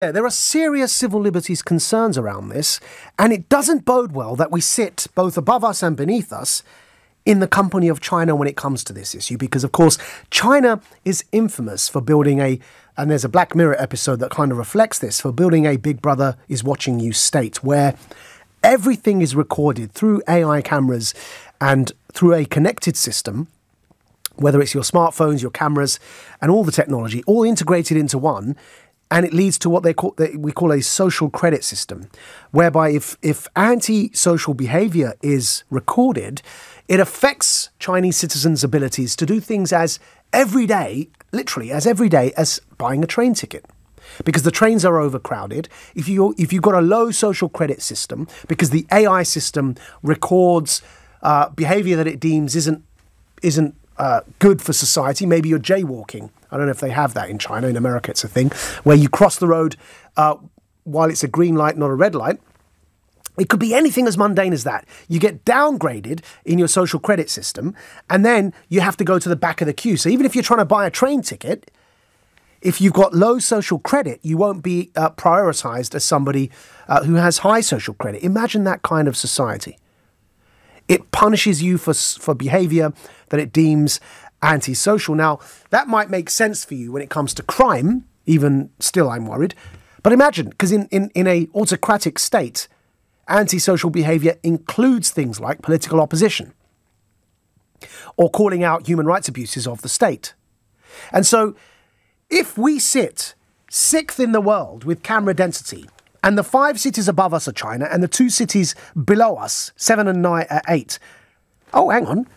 Yeah, there are serious civil liberties concerns around this, and it doesn't bode well that we sit both above us and beneath us in the company of China when it comes to this issue, because, of course, China is infamous for building and there's a Black Mirror episode that kind of reflects this, for building a Big Brother is watching you state where everything is recorded through AI cameras and through a connected system, whether it's your smartphones, your cameras, and all the technology, all integrated into one. And it leads to what we call a social credit system, whereby if anti-social behavior is recorded, it affects Chinese citizens' abilities to do things as everyday, literally as everyday as buying a train ticket. Because the trains are overcrowded. If you've got a low social credit system, because the AI system records behavior that it deems isn't good for society. Maybe you're jaywalking. I don't know if they have that in China. In America, it's a thing where you cross the road while it's a green light, not a red light. It could be anything as mundane as that. You get downgraded in your social credit system, and then you have to go to the back of the queue. So even if you're trying to buy a train ticket, if you've got low social credit, you won't be prioritized as somebody who has high social credit. Imagine that kind of society. It punishes you for behavior that it deems antisocial. Now, that might make sense for you when it comes to crime. Even still, I'm worried. But imagine, because in a autocratic state, antisocial behavior includes things like political opposition or calling out human rights abuses of the state. And so if we sit sixth in the world with camera density, and the 5 cities above us are China, and the 2 cities below us, 7 and 8. Oh, hang on.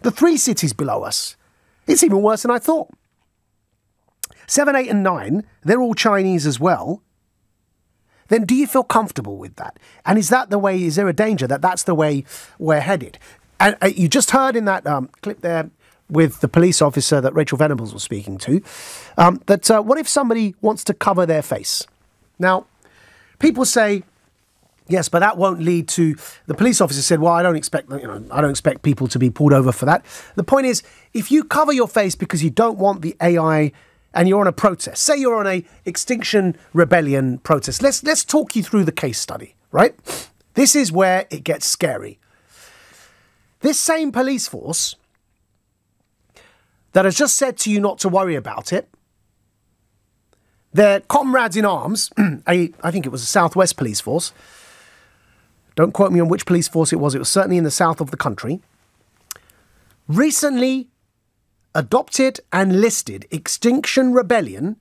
The 3 cities below us. It's even worse than I thought. 7, 8 and 9, they're all Chinese as well. Then do you feel comfortable with that? And is there a danger that that's the way we're headed? And you just heard in that clip there with the police officer that Rachel Venables was speaking to, what if somebody wants to cover their face? Now, people say, yes, but that won't lead to... The police officer said, well, I don't expect people to be pulled over for that. The point is, if you cover your face because you don't want the AI and you're on a protest, say you're on a Extinction Rebellion protest, let's talk you through the case study, right? This is where it gets scary. This same police force that has just said to you not to worry about it, their comrades in arms, I think it was the Southwest Police Force. Don't quote me on which police force it was. It was certainly in the south of the country. Recently adopted and listed Extinction Rebellion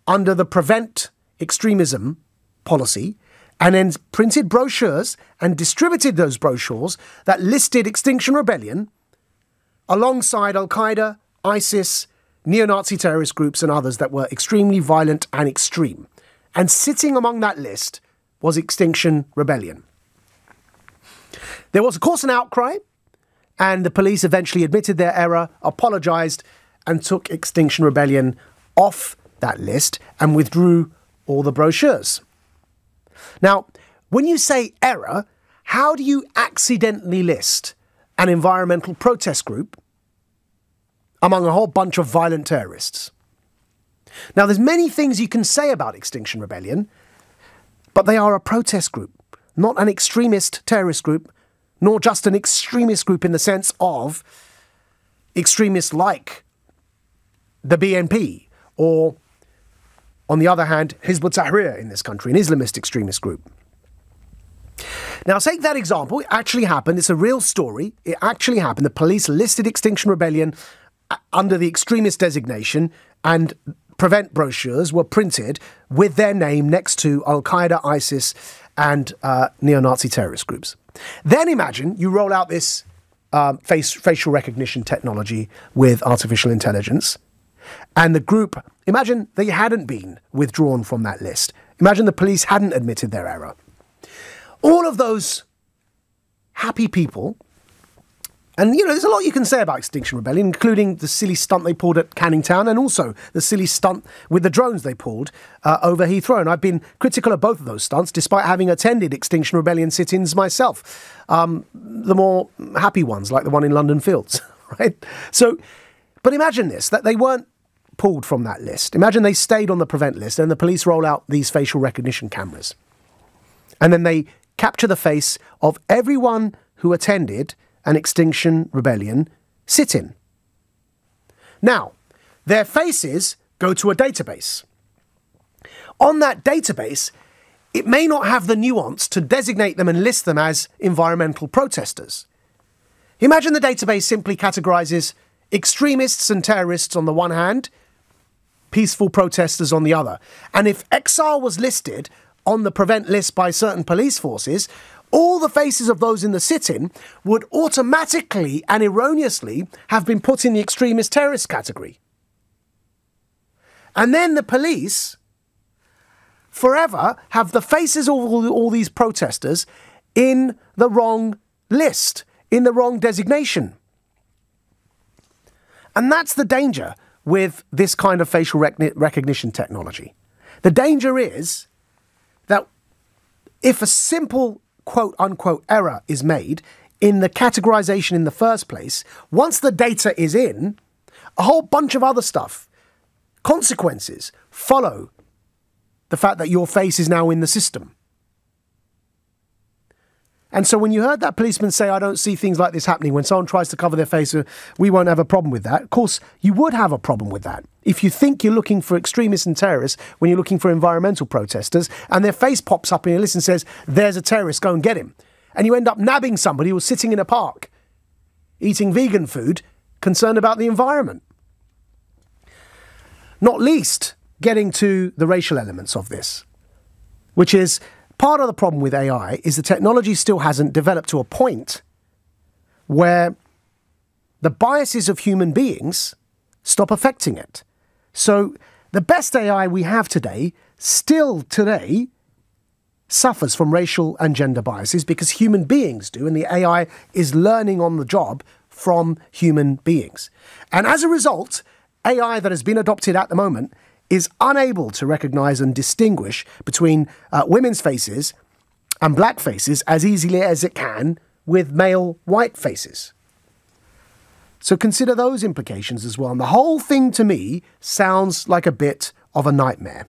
under the Prevent Extremism policy, and then printed brochures and distributed those brochures that listed Extinction Rebellion alongside Al-Qaeda, ISIS, neo-Nazi terrorist groups and others that were extremely violent and extreme. And sitting among that list was Extinction Rebellion. There was, of course, an outcry, and the police eventually admitted their error, apologised, and took Extinction Rebellion off that list and withdrew all the brochures. Now, when you say error, how do you accidentally list an environmental protest group among a whole bunch of violent terrorists? Now, there's many things you can say about Extinction Rebellion, but they are a protest group, not an extremist terrorist group, nor just an extremist group in the sense of extremists like the BNP or, on the other hand, Hizb ut-Tahrir in this country, an Islamist extremist group. Now, take that example. It actually happened. It's a real story. It actually happened. The police listed Extinction Rebellion under the extremist designation, and Prevent brochures were printed with their name next to Al-Qaeda, ISIS, and neo-Nazi terrorist groups. Then imagine you roll out this facial recognition technology with artificial intelligence, and the group, imagine they hadn't been withdrawn from that list. Imagine the police hadn't admitted their error. All of those happy people. And, there's a lot you can say about Extinction Rebellion, including the silly stunt they pulled at Canning Town and also the silly stunt with the drones they pulled over Heathrow. And I've been critical of both of those stunts, despite having attended Extinction Rebellion sit-ins myself. The more happy ones, like the one in London Fields, right? So, but imagine this, that they weren't pulled from that list. Imagine they stayed on the prevent list and the police roll out these facial recognition cameras. And then they capture the face of everyone who attended an Extinction Rebellion sit-in. Now, their faces go to a database. On that database, it may not have the nuance to designate them and list them as environmental protesters. Imagine the database simply categorises extremists and terrorists on the one hand, peaceful protesters on the other. And if XR was listed on the prevent list by certain police forces, all the faces of those in the sit-in would automatically and erroneously have been put in the extremist terrorist category. And then the police forever have the faces of all these protesters in the wrong list, in the wrong designation. And that's the danger with this kind of facial recognition technology. The danger is that if a simple quote-unquote error is made in the categorization in the first place, once the data is in, a whole bunch of other stuff, consequences, follow the fact that your face is now in the system. And so when you heard that policeman say, I don't see things like this happening, when someone tries to cover their face, we won't have a problem with that. Of course, you would have a problem with that. If you think you're looking for extremists and terrorists when you're looking for environmental protesters and their face pops up in your list and says, there's a terrorist, go and get him. And you end up nabbing somebody who was sitting in a park, eating vegan food, concerned about the environment. Not least, getting to the racial elements of this, which is part of the problem with AI is the technology still hasn't developed to a point where the biases of human beings stop affecting it. So the best AI we have today, still today, suffers from racial and gender biases because human beings do, and the AI is learning on the job from human beings. And as a result, AI that has been adopted at the moment is unable to recognise and distinguish between women's faces and black faces as easily as it can with male white faces. So consider those implications as well. And the whole thing to me sounds like a bit of a nightmare.